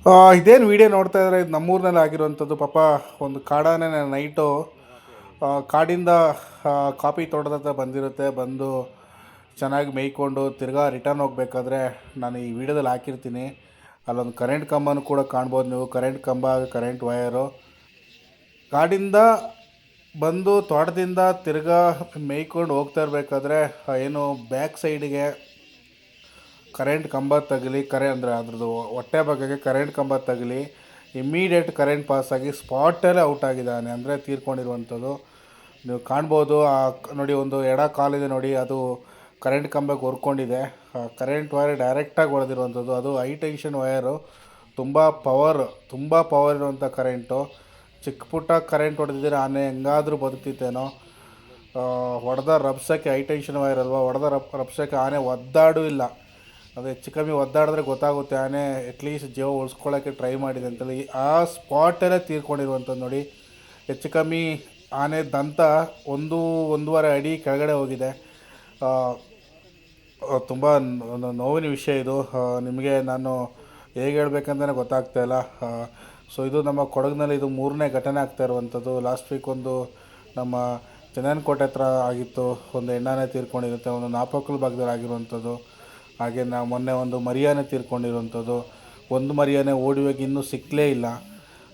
ಇದೇನು ವಿಡಿಯೋ ನೋಡ್ತಾ ಇದ್ದಾರೆ, ಇದು ನಮ್ಮೂರಿನಲ್ಲಿ ಆಗಿರುವಂಥದ್ದು. ಪಾಪ ಒಂದು ಕಾಡಾನೆ ನೈಟು ಕಾಡಿಂದ ಕಾಫಿ ತೋಟದ ಹತ್ರ ಬಂದಿರುತ್ತೆ. ಬಂದು ಚೆನ್ನಾಗಿ ಮೇಯ್ಕೊಂಡು ತಿರ್ಗಾ ರಿಟರ್ನ್ ಹೋಗ್ಬೇಕಾದ್ರೆ ನಾನು ಈ ವಿಡಿಯೋದಲ್ಲಿ ಹಾಕಿರ್ತೀನಿ. ಅಲ್ಲೊಂದು ಕರೆಂಟ್ ಕಂಬನೂ ಕೂಡ ಕಾಣ್ಬೋದು ನೀವು. ಕರೆಂಟ್ ಕಂಬ, ಕರೆಂಟ್ ವಯರು ಕಾಡಿಂದ ಬಂದು ತೋಟದಿಂದ ತಿರ್ಗಾ ಮೇಯ್ಕೊಂಡು ಹೋಗ್ತಾ ಇರಬೇಕಾದ್ರೆ ಏನು ಬ್ಯಾಕ್ ಸೈಡಿಗೆ ಕರೆಂಟ್ ಕಂಬ ತಗಲಿ, ಅಂದರೆ ಅದ್ರದ್ದು ಹೊಟ್ಟೆ ಭಾಗಕ್ಕೆ ಕರೆಂಟ್ ಕಂಬ ತಗಲಿ ಇಮ್ಮಿಡಿಯೇಟ್ ಕರೆಂಟ್ ಪಾಸಾಗಿ ಸ್ಪಾಟಲ್ಲೇ ಔಟ್ ಆಗಿದ್ದಾನೆ, ಅಂದರೆ ತೀರ್ಕೊಂಡಿರುವಂಥದ್ದು. ನೀವು ಕಾಣ್ಬೋದು. ನೋಡಿ, ಒಂದು ಎಡ ಕಾಲಿದೆ ನೋಡಿ, ಅದು ಕರೆಂಟ್ ಕಂಬಕ್ಕೆ ಹೊರ್ಕೊಂಡಿದೆ. ಕರೆಂಟ್ ವೈರ್ ಡೈರೆಕ್ಟಾಗಿ ಹೊಡೆದಿರುವಂಥದ್ದು. ಅದು ಹೈ ಟೆನ್ಷನ್ ವಯರು, ತುಂಬ ಪವರ್ ಇರುವಂಥ ಕರೆಂಟು. ಚಿಕ್ಕ ಪುಟ್ಟ ಕರೆಂಟ್ ಹೊಡೆದಿದ್ದರೆ ಆನೆ ಹೆಂಗಾದರೂ ಬದುಕ್ತಿತ್ತೇನೋ. ಹೊಡೆದ ರಭಸಕ್ಕೆ ಹೈ ಟೆನ್ಷನ್ ವೈರ್ ಅಲ್ವಾ, ಹೊಡೆದ ರಭಸಕ್ಕೆ ಆನೆ ಒದ್ದಾಡೂ ಇಲ್ಲ. ಅದು ಹೆಚ್ಚು ಕಮ್ಮಿ ಒದ್ದಾಡಿದ್ರೆ ಗೊತ್ತಾಗುತ್ತೆ ಆನೆ ಅಟ್ಲೀಸ್ಟ್ ಜೀವ ಉಳಿಸ್ಕೊಳ್ಳೋಕ್ಕೆ ಟ್ರೈ ಮಾಡಿದೆ ಅಂತೇಳಿ. ಆ ಸ್ಪಾಟಲ್ಲೇ ತೀರ್ಕೊಂಡಿರುವಂಥದ್ದು ನೋಡಿ. ಹೆಚ್ಚು ಕಮ್ಮಿ ಆನೆ ದಂತ ಒಂದೂವರೆ ಅಡಿ ಕೆಳಗಡೆ ಹೋಗಿದೆ. ತುಂಬ ನೋವಿನ ವಿಷಯ ಇದು. ನಿಮಗೆ ನಾನು ಹೇಗೆ ಹೇಳ್ಬೇಕಂತಲೇ ಗೊತ್ತಾಗ್ತಾಯಿಲ್ಲ. ಸೊ ಇದು ನಮ್ಮ ಕೊಡಗಿನಲ್ಲಿ ಇದು 3ನೇ ಘಟನೆ ಆಗ್ತಾ ಇರುವಂಥದ್ದು. ಲಾಸ್ಟ್ ವೀಕ್ ಒಂದು ನಮ್ಮ ಚನ್ನನಕೋಟೆ ಹತ್ರ ಆಗಿತ್ತು, ಒಂದು ಹೆಣ್ಣಾನೆ ತೀರ್ಕೊಂಡಿರುತ್ತೆ. ಒಂದು ನಾಪಕ್ಕಲ್ ಭಾಗದಲ್ಲಿ ಆಗಿರುವಂಥದ್ದು. ಹಾಗೆ ಮೊನ್ನೆ ಒಂದು ಮರಿಯಾನೆ ತೀರ್ಕೊಂಡಿರುವಂಥದ್ದು. ಒಂದು ಮರಿಯಾನೆ ಓಡಿ ಹೋಗಿ ಇನ್ನೂ ಸಿಕ್ಕಲೇ ಇಲ್ಲ.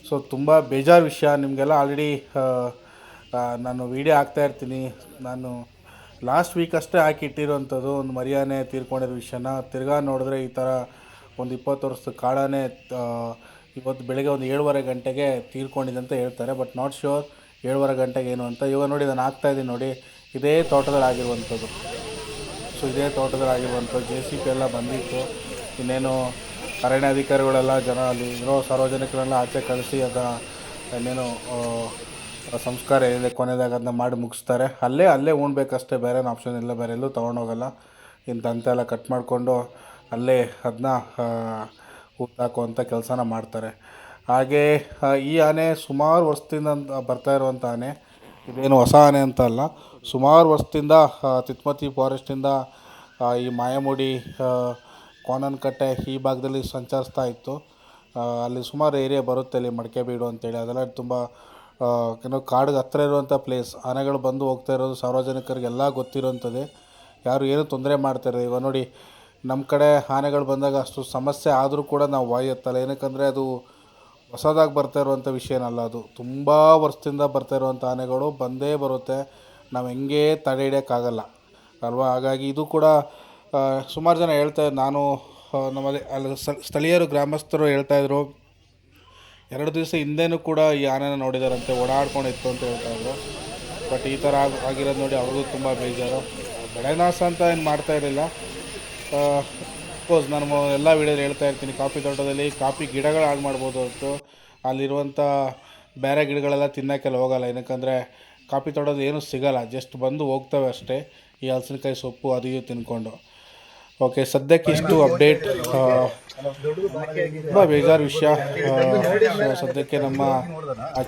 ಸೊ ತುಂಬ ಬೇಜಾರು ವಿಷಯ. ನಿಮಗೆಲ್ಲ ಆಲ್ರೆಡಿ ನಾನು ವೀಡಿಯೋ ಹಾಕ್ತಾಯಿರ್ತೀನಿ. ನಾನು ಲಾಸ್ಟ್ ವೀಕ್ ಅಷ್ಟೇ ಹಾಕಿಟ್ಟಿರೋವಂಥದ್ದು ಒಂದು ಮರಿಯಾನೆ ತೀರ್ಕೊಂಡಿರೋ ವಿಷಯನ. ತಿರ್ಗಾ ನೋಡಿದ್ರೆ ಈ ಥರ ಒಂದು 20 ವರ್ಷದ ಕಾಡಾನೆ ಇವತ್ತು ಬೆಳಗ್ಗೆ ಒಂದು 7:30 ಗಂಟೆಗೆ ತೀರ್ಕೊಂಡಿದೆ ಅಂತ ಹೇಳ್ತಾರೆ. ಬಟ್ ನಾಟ್ ಶ್ಯೂರ್ 7:30 ಗಂಟೆಗೆ ಏನು ಅಂತ. ಇವಾಗ ನೋಡಿ, ನಾನು ಹಾಕ್ತಾಯಿದ್ದೀನಿ ನೋಡಿ, ಇದೇ ತೋಟದಲ್ಲಿ ಆಗಿರುವಂಥದ್ದು. ಸೊ ಇದೇ ತೋಟದಲ್ಲಿ ಆಗಿರುವಂಥದ್ದು. JCB ಎಲ್ಲ ಬಂದಿತ್ತು. ಇನ್ನೇನು ಅರಣ್ಯಾಧಿಕಾರಿಗಳೆಲ್ಲ ಜನ ಅಲ್ಲಿ ಇರೋ ಸಾರ್ವಜನಿಕರೆಲ್ಲ ಆಚೆ ಕಳಿಸಿ ಇನ್ನೇನು ಸಂಸ್ಕಾರ ಏನಿದೆ ಕೊನೆದಾಗ ಅದನ್ನ ಮಾಡಿ ಮುಗಿಸ್ತಾರೆ. ಅಲ್ಲೇ ಉಣ್ಬೇಕಷ್ಟೇ, ಬೇರೆ ಆಪ್ಷನ್ ಇಲ್ಲ, ಬೇರೆ ಎಲ್ಲೂ ತೊಗೊಂಡೋಗಲ್ಲ. ಇನ್ನು ದಂತೆಲ್ಲ ಕಟ್ ಮಾಡಿಕೊಂಡು ಅಲ್ಲೇ ಅದನ್ನ ಹೂತಾಕುವಂಥ ಕೆಲಸನ ಮಾಡ್ತಾರೆ. ಹಾಗೇ ಈ ಆನೆ ಸುಮಾರು ವರ್ಷದಿಂದ ಬರ್ತಾ ಇರುವಂಥ ಆನೆ, ಇದೇನು ಹೊಸ ಆನೆ ಅಂತ ಅಲ್ಲ. ಸುಮಾರು ವರ್ಷದಿಂದ ತಿತ್ಮತಿ ಫಾರೆಸ್ಟಿಂದ ಈ ಮಾಯಮುಡಿ, ಕೋನನಕಟ್ಟೆ ಈ ಭಾಗದಲ್ಲಿ ಸಂಚರಿಸ್ತಾ ಇತ್ತು. ಅಲ್ಲಿ ಸುಮಾರು ಏರಿಯಾ ಬರುತ್ತೆ, ಅಲ್ಲಿ ಮಡಿಕೆಬೀಡು ಅಂತೇಳಿ. ಅದೆಲ್ಲ ತುಂಬ ಏನೋ ಕಾಡಿಗೆ ಹತ್ರ ಇರುವಂಥ ಪ್ಲೇಸ್. ಆನೆಗಳು ಬಂದು ಹೋಗ್ತಾ ಇರೋದು ಸಾರ್ವಜನಿಕರಿಗೆಲ್ಲ ಗೊತ್ತಿರೋಂಥದ್ದೇ. ಯಾರು ಏನೂ ತೊಂದರೆ ಮಾಡ್ತಾಯಿರೋದು. ಇವಾಗ ನೋಡಿ, ನಮ್ಮ ಕಡೆ ಆನೆಗಳು ಬಂದಾಗ ಅಷ್ಟು ಸಮಸ್ಯೆ ಆದರೂ ಕೂಡ ನಾವು ವಾಯಿ ಎತ್ತಲ್ಲ. ಏನಕ್ಕಂದರೆ ಅದು ಹೊಸದಾಗಿ ಬರ್ತಾ ಇರುವಂಥ ವಿಷಯನಲ್ಲ. ಅದು ತುಂಬ ವರ್ಷದಿಂದ ಬರ್ತಾ ಇರುವಂಥ ಆನೆಗಳು ಬಂದೇ ಬರುತ್ತೆ. ನಾವು ಹೆಂಗೇ ತಡೆ ಹಿಡಿಯೋಕ್ಕಾಗಲ್ಲ ಅಲ್ವಾ. ಹಾಗಾಗಿ ಇದು ಕೂಡ ಸುಮಾರು ಜನ ಹೇಳ್ತಾಯಿದ್ರು. ನಾನು ನಮ್ಮಲ್ಲಿ ಅಲ್ಲಿ ಸ್ಥಳೀಯರು ಗ್ರಾಮಸ್ಥರು ಹೇಳ್ತಾಯಿದ್ರು, 2 ದಿವಸ ಹಿಂದೆನೂ ಕೂಡ ಈ ಆನೆನ ನೋಡಿದಾರಂತೆ, ಓಡಾಡ್ಕೊಂಡಿತ್ತು ಅಂತ ಹೇಳ್ತಾಯಿದ್ರು. ಬಟ್ ಈ ಥರ ಆಗಿರೋದು ನೋಡಿ ಅವ್ರಿಗೂ ತುಂಬ ಬೇಜಾರು. ಬೆಳೆನಾಶ ಅಂತ ಏನು ಮಾಡ್ತಾ ಇರಲಿಲ್ಲ. ಸಪೋಸ್ ನಾನು ಎಲ್ಲ ವೀಡಿಯೋದಲ್ಲಿ ಹೇಳ್ತಾ ಇರ್ತೀನಿ, ಕಾಫಿ ತೋಟದಲ್ಲಿ ಕಾಫಿ ಗಿಡಗಳು ಹಾಳು ಮಾಡ್ಬೋದು ಹೊರತು ಅಲ್ಲಿರುವಂಥ ಬೇರೆ ಗಿಡಗಳೆಲ್ಲ ತಿನ್ನೋಕ್ಕೆಲ್ಲ ಹೋಗಲ್ಲ. ಏನಕ್ಕಂದರೆ ಕಾಫಿ ತೋಟದಲ್ಲಿ ಏನೂ ಸಿಗೋಲ್ಲ, ಜಸ್ಟ್ ಬಂದು ಹೋಗ್ತವೆ ಅಷ್ಟೇ, ಈ ಹಲಸಿನಕಾಯಿ ಸೊಪ್ಪು ಅದು ಇದು ತಿನ್ಕೊಂಡು. ಓಕೆ, ಸದ್ಯಕ್ಕೆ ಇಷ್ಟು ಅಪ್ಡೇಟ್. ತುಂಬ ಬೇಜಾರು ವಿಷಯ. ಸದ್ಯಕ್ಕೆ ನಮ್ಮ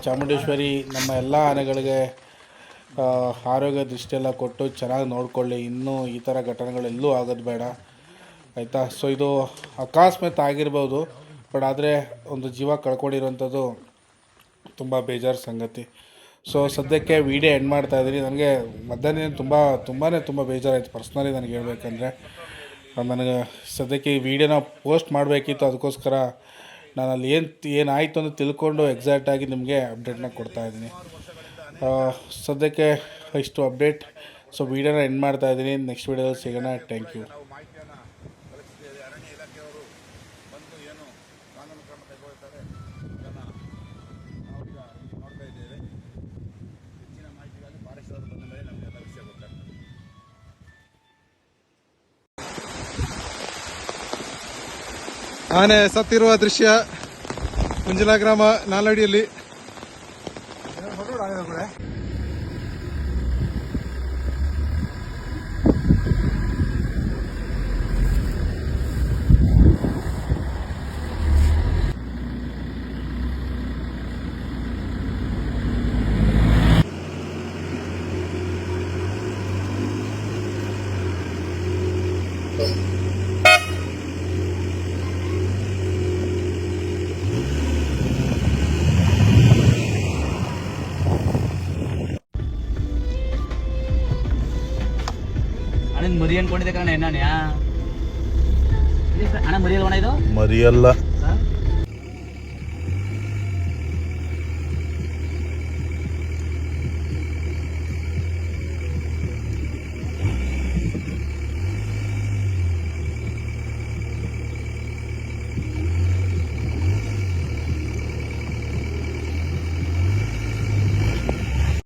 ಚಾಮುಂಡೇಶ್ವರಿ ನಮ್ಮ ಎಲ್ಲ ಆನೆಗಳಿಗೆ ಆರೋಗ್ಯ ದೃಷ್ಟಿಯೆಲ್ಲ ಕೊಟ್ಟು ಚೆನ್ನಾಗಿ ನೋಡಿಕೊಳ್ಳಿ. ಇನ್ನೂ ಈ ಥರ ಘಟನೆಗಳೆಲ್ಲೂ ಆಗೋದು ಬೇಡ, ಆಯಿತಾ. ಸೊ ಇದು ಅಕಸ್ಮಾತ್ ಆಗಿರ್ಬೋದು, ಬಟ್ ಆದರೆ ಒಂದು ಜೀವ ಕಳ್ಕೊಂಡಿರೋಂಥದ್ದು ತುಂಬ ಬೇಜಾರು ಸಂಗತಿ. ಸೊ ಸದ್ಯಕ್ಕೆ ವೀಡಿಯೋ ಎಂಡ್ ಮಾಡ್ತಾಯಿದ್ದೀನಿ. ನನಗೆ ಮಧ್ಯಾಹ್ನ ತುಂಬ ಬೇಜಾರಾಯಿತು ಪರ್ಸ್ನಲಿ ನನಗೆ ಹೇಳ್ಬೇಕಂದ್ರೆ. ನನಗೆ ಸದ್ಯಕ್ಕೆ ಈ ವಿಡಿಯೋನ ಪೋಸ್ಟ್ ಮಾಡಬೇಕಿತ್ತು. ಅದಕ್ಕೋಸ್ಕರ ನಾನು ಅಲ್ಲಿ ಏನಾಯಿತು ಅಂತ ತಿಳ್ಕೊಂಡು ಎಕ್ಸಾಕ್ಟಾಗಿ ನಿಮಗೆ ಅಪ್ಡೇಟ್ನ ಕೊಡ್ತಾಯಿದ್ದೀನಿ. ಸದ್ಯಕ್ಕೆ ಇಷ್ಟು ಅಪ್ಡೇಟ್. ಸೊ ವೀಡಿಯೋನ ಎಂಡ್ ಮಾಡ್ತಾಯಿದ್ದೀನಿ. ನೆಕ್ಸ್ಟ್ ವೀಡಿಯೋದಲ್ಲಿ ಸಿಗೋಣ. Thank you. ಆನೆ ಸತ್ತಿರುವ ದೃಶ್ಯ ಮುಂಜಿಲ ಗ್ರಾಮ ನಾಲಡಿಯಲ್ಲಿ. ಅಣ್ಣ ಮರಿ ಅನ್ಕೊಂಡಿದ್ದೆ ಕಣ ಅಣ್ಣ ಮರಿ ಅಲ್ವಣ ಇದು ಮರಿಯಲ್ಲ